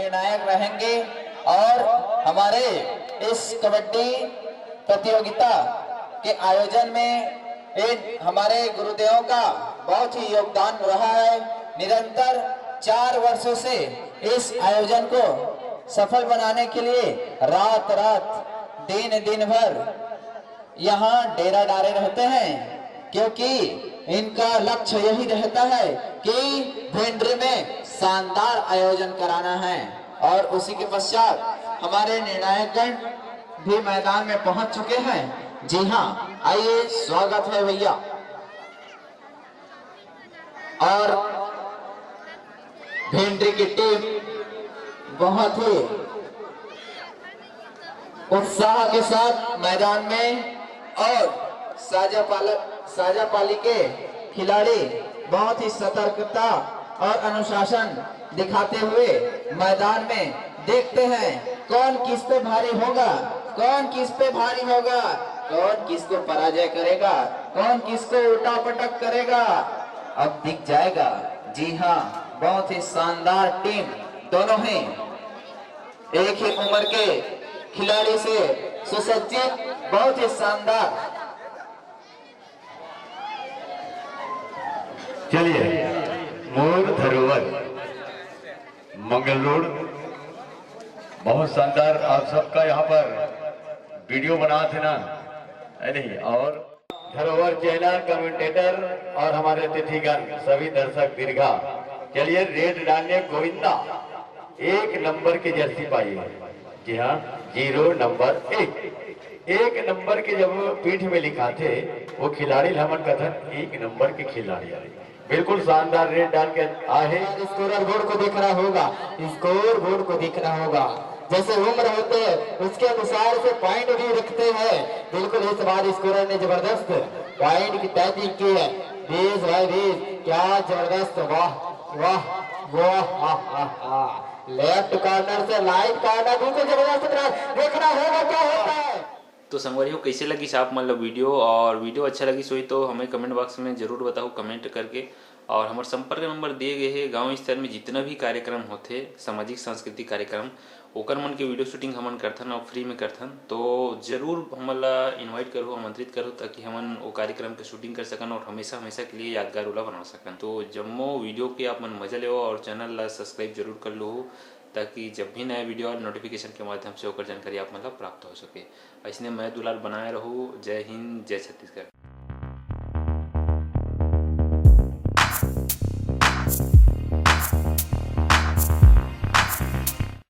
निर्णायक रहेंगे और हमारे इस कबड्डी प्रतियोगिता के आयोजन में इन हमारे गुरुदेवों का बहुत ही योगदान रहा है। निरंतर 4 वर्षों से इस आयोजन को सफल बनाने के लिए रात रात दिन भर यहाँ डेरा डाले रहते हैं, क्योंकि इनका लक्ष्य यही रहता है कि भेंडरे में शानदार आयोजन कराना है। और उसी के पश्चात हमारे निर्णायकगण भी मैदान में पहुंच चुके हैं। जी हाँ, आइए, स्वागत है भैया। और भेंडरे की टीम बहुत ही उत्साह के साथ मैदान में, और साजापाली के खिलाड़ी बहुत ही सतर्कता और अनुशासन दिखाते हुए मैदान में देखते हैं कौन किस पे भारी होगा, कौन किस पे भारी होगा, कौन किसको पराजय करेगा, कौन किसको उल्टा पटक करेगा, अब दिख जाएगा। जी हाँ, बहुत ही शानदार टीम, दोनों ही एक ही उम्र के खिलाड़ी से सुसज्जित, बहुत ही शानदार। चलिए, मोर धरोहर मंगल रोड, बहुत शानदार। आप सबका यहाँ पर वीडियो बना थे ना, नहीं, और धरोहर चैनल कमेंटेटर और हमारे अतिथिगण सभी दर्शक दीर्घा। चलिए, रेड डालने गोविंदा 1 नंबर की जर्सी पाइए। जी हाँ, 0 नंबर 1 नंबर के जब पीठ में लिखा थे वो खिलाड़ी हमन कथन 1 नंबर के खिलाड़ी बिल्कुल शानदार रेड डाल के आए। स्कोर बोर्ड को देखना होगा, स्कोर बोर्ड को देखना होगा। जैसे उम्र होते हैं उसके अनुसार से पॉइंट भी रखते हैं। बिल्कुल इस बार स्कोरर ने जबरदस्त पॉइंट की तैयारी की है। 20 भाई 20, क्या जबरदस्त, वाह वाह वाह। लेफ्ट कॉर्नर से राइट कॉर्नर, बिल्कुल जबरदस्त, देखना होगा क्या होता है। तो संगवारी कैसे लगी आप मतलब वीडियो, और वीडियो अच्छा लगी सोई तो हमें कमेंट बॉक्स में जरूर बताओ कमेंट करके। और हमारे संपर्क नंबर दिए गए हैं। गांव स्तर में जितना भी कार्यक्रम होते, सामाजिक सांस्कृतिक कार्यक्रम, ओकर मन के वीडियो शूटिंग हमन करथन और फ्री में करथन, तो जरूर हमला इनवाइट करो, आमंत्रित करो, ताकि हमन वो कार्यक्रम के शूटिंग कर सकन और हमेशा हमेशा के लिए यादगार वाला बना सकन। तो जम्मो वीडियो के आप मन मजा ले और चैनल ला सब्सक्राइब जरूर कर लो, ताकि जब भी नया वीडियो और नोटिफिकेशन के माध्यम से होकर जानकारी आप मतलब प्राप्त हो सके। ऐसने मैं दुलाल बनाए रहूँ। जय हिंद, जय छत्तीसगढ़।